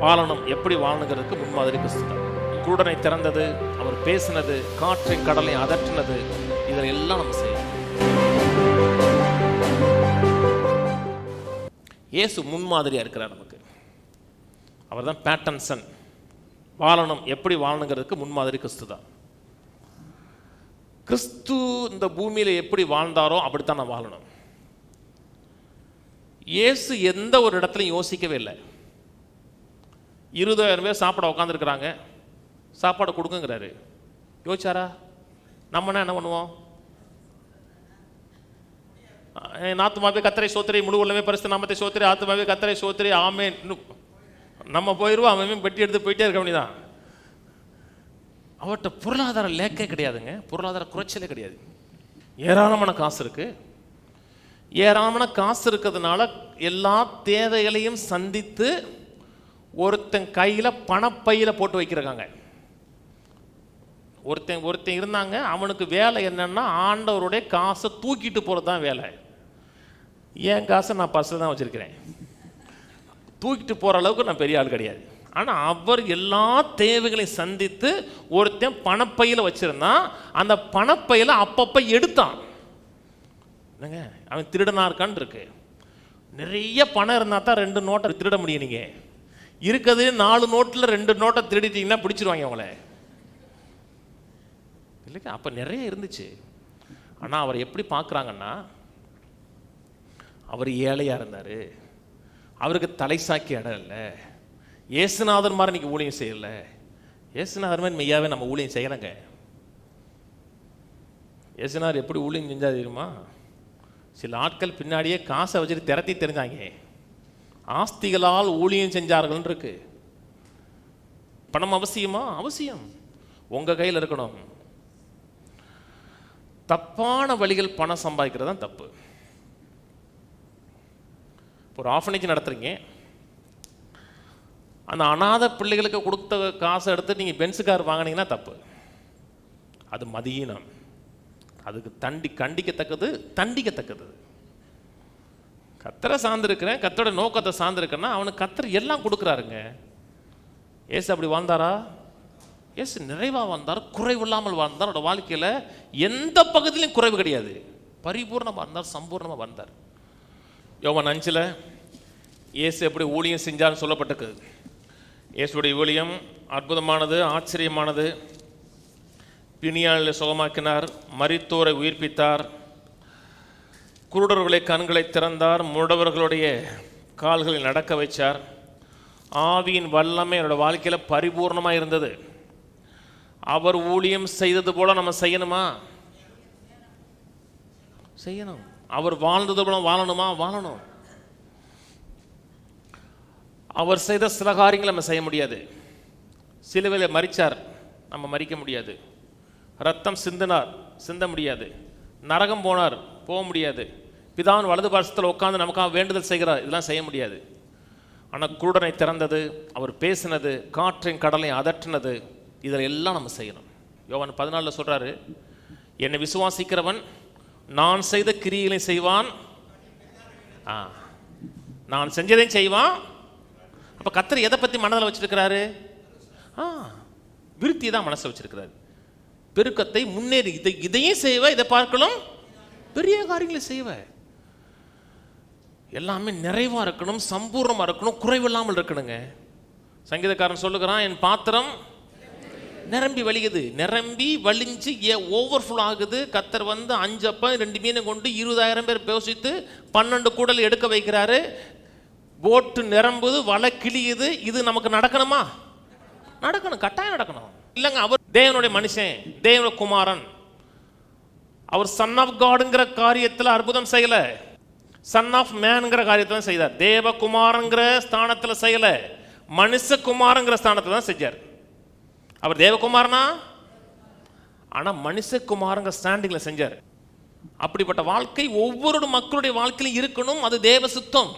வாழணும், எப்படி வாழணுங்கிறதுக்கு முன்மாதிரி கிறிஸ்து தான். குருடனை திறந்தது, அவர் பேசினது, காற்றை கடலை அதற்றினது, இதில் எல்லாம் நம்ம செய்யணும். இயேசு முன்மாதிரியா இருக்கிறார் நமக்கு. அவர் தான் பேட்டர்ன் சன். வாழணும், எப்படி வாழணுங்கிறதுக்கு முன்மாதிரி கிறிஸ்து தான். கிறிஸ்து இந்த பூமியில எப்படி வாழ்ந்தாரோ அப்படித்தான் நான் வாழணும். இயேசு எந்த ஒரு இடத்துலையும் யோசிக்கவே இல்லை. 20,000 பேர் சாப்பிட உட்காந்துருக்குறாங்க, சாப்பாடு கொடுக்குங்கிறாரு. யோசிச்சாரா? நம்மனா என்ன பண்ணுவோம்? ஆத்துமாவே கத்தரை சோத்திரை, முழு உள்ளமே பரிசுத்த நாமத்தை சோத்திரை, ஆத்துமாவே கத்தரை சோத்திரை, ஆமென். நம்ம போயிடுவோம், அவன் பெட்டி எடுத்து போயிட்டே இருக்க வேண்டியதான். அவர்கிட்ட பொருளாதார லேக்கே கிடையாதுங்க, பொருளாதார குறைச்சலே கிடையாது. ஏராளமான காசு இருக்கு. ஏராளமான காசு இருக்கிறதுனால எல்லா தேவைகளையும் சந்தித்து ஒருத்தன் கையில் பணப்பையில் போட்டு வைக்கிறாங்க. ஒருத்தன் இருந்தாங்க, அவனுக்கு வேலை என்னன்னா ஆண்டவருடைய காசை தூக்கிட்டு போகிறது தான் வேலை. என் காசை நான் பர்ஸில் தான் வச்சுருக்கிறேன், தூக்கிட்டு போகிற அளவுக்கு நான் பெரிய ஆள் கிடையாது. ஆனால் அவர் எல்லா தேவைகளையும் சந்தித்து ஒருத்தன் பணப்பையில் வச்சுருந்தான், அந்த பணப்பையில் அப்பப்போ எடுத்தான். என்னங்க, அவன் திருடனா இருக்கான்னு இருக்கு. நிறைய பணம் இருந்தால் தான் 2 நோட்டை திருட முடியும். நீங்கள் இருக்கிறது 4 நோட்டில் 2 நோட்டை திருடிட்டீங்கன்னா பிடிச்சிருவாங்க அவங்கள, இல்லைங்க? அப்போ நிறைய இருந்துச்சு. ஆனால் அவர் எப்படி பார்க்குறாங்கன்னா, அவர் ஏழையாக இருந்தார், அவருக்கு தலை சாக்கி இடம் இல்லை. இயேசுநாதர் மாதிரி இன்னைக்கு ஊழியம் செய்யல. இயேசுநாதர் மாதிரி மெய்யாவே நம்ம ஊழியம் செய்யலைங்க. இயேசுநாதர் எப்படி ஊழியம் செஞ்சா தெரியுமா? சில ஆட்கள் பின்னாடியே காசை வச்சுட்டு திரட்டி தெரிஞ்சாங்க. ஆஸ்திகளால் ஊழியம் செஞ்சார்கள் இருக்கு. பணம் அவசியமா? அவசியம். உங்க கையில் இருக்கணும். தப்பான வழிகள் பணம் சம்பாதிக்கிறது தான் தப்பு. ஒரு ஆர்ஃபனேஜ் நடத்துறீங்க, அந்த அநாத பிள்ளைகளுக்கு கொடுத்த காசை எடுத்து நீங்கள் பென்ஸு கார் வாங்கினீங்கன்னா தப்பு. அது மதியீனம். அதுக்கு கண்டிக்கத்தக்கது, தண்டிக்கத்தக்கது. கத்தரை சார்ந்திருக்கிறேன், கத்தரோட நோக்கத்தை சார்ந்திருக்கேன்னா அவனுக்கு கத்தர் எல்லாம் கொடுக்குறாருங்க. ஏசு அப்படி வாழ்ந்தாரா? ஏசு நிறைவாக வாழ்ந்தார், குறைவு இல்லாமல் வாழ்ந்தார். அவரோட வாழ்க்கையில் எந்த பகுதியிலையும் குறைவு கிடையாது, பரிபூர்ணமாக வாழ்ந்தார், சம்பூர்ணமாக வாழ்ந்தார். யோவான் 5 இயேசு எப்படி ஊழியம் செஞ்சார்னு சொல்லப்பட்டிருக்கு. இயேசுடைய ஊழியம் அற்புதமானது, ஆச்சரியமானது. பிணியாளை சுகமாக்கினார், மரித்தோரை உயிர்ப்பித்தார், குருடர்களை கண்களை திறந்தார், முடவர்களுடைய கால்களை நடக்க வைச்சார். ஆவியின் வல்லமை என்னோட வாழ்க்கையில் பரிபூர்ணமாக இருந்தது. அவர் ஊழியம் செய்தது போல நம்ம செய்யணுமா? செய்யணும். அவர் வாழ்ந்தது போல வாழணுமா? வாழணும். அவர் செய்த சில காரியங்களை நம்ம செய்ய முடியாது. சிலுவையில் மரிச்சார், நம்ம மரிக்க முடியாது. ரத்தம் சிந்தினார், சிந்த முடியாது. நரகம் போனார், போக முடியாது. பிதாவின் வலது பாசத்தில் உட்கார்ந்து நமக்காக வேண்டுதல் செய்கிறார், இதெல்லாம் செய்ய முடியாது. ஆனால் குருடனை திறந்தது, அவர் பேசினது, காற்றின் கடலை அதற்றினது, இதில் எல்லாம் நம்ம செய்யணும். யோவான் 14 சொல்றாரு, என்னை விசுவாசிக்கிறவன் நான் செய்த கிரியைகளை செய்வான், நான் செஞ்சதையும் செய்வான். அப்போ கர்த்தர் எதை பற்றி மனதில் வச்சிருக்கிறாரு? விருத்தி தான் மனசை வச்சிருக்கிறாரு. பெருக்கத்தை, முன்னேறி இதையும் செய்வ, இதை பார்க்கலாம் பெரிய காரியங்களை செய்வ. எல்லாமே நிறைவாக இருக்கணும், சம்பூர்ணமாக இருக்கணும், குறைவில்லாமல் இருக்கணுங்க. சங்கீதக்காரன் சொல்லுகிறான், என் பாத்திரம் நிரம்பி வலிக்குது. நிரம்பி வலிஞ்சு ஓவர்ஃபுல் ஆகுது. கர்த்தர் 5 அப்பம் 2 மீனை கொண்டு 20,000 பேர் பேசித்து 12 கூடல் எடுக்க வைக்கிறாரு. போட்டு நிரம்புது, வலை கிளியுது. இது நமக்கு நடக்கணுமா? நடக்கணும், கட்டாயம் நடக்கணும். இல்லைங்க, அவர் தேவனுடைய மனுஷன், தேவனுடைய குமாரன். அவர் சன் ஆஃப் காடுங்கிற காரியத்தில் அற்புதம் செய்யல, சன் ஆஃப் மேன்ங்கிற காரியத்தில் செய்தார். தேவகுமாரங்கிற ஸ்தானத்தில் செய்யல, மனுஷகுமாரங்கிற ஸ்தானத்தில் தான் செஞ்சார். அவர் தேவகுமாரனா, ஆனால் மனுஷகுமாரங்கிற ஸ்டாண்டிங்கில் செஞ்சார். அப்படிப்பட்ட வாழ்க்கை ஒவ்வொரு மக்களுடைய வாழ்க்கையிலும் இருக்கணும். அது தேவ சுத்தம்.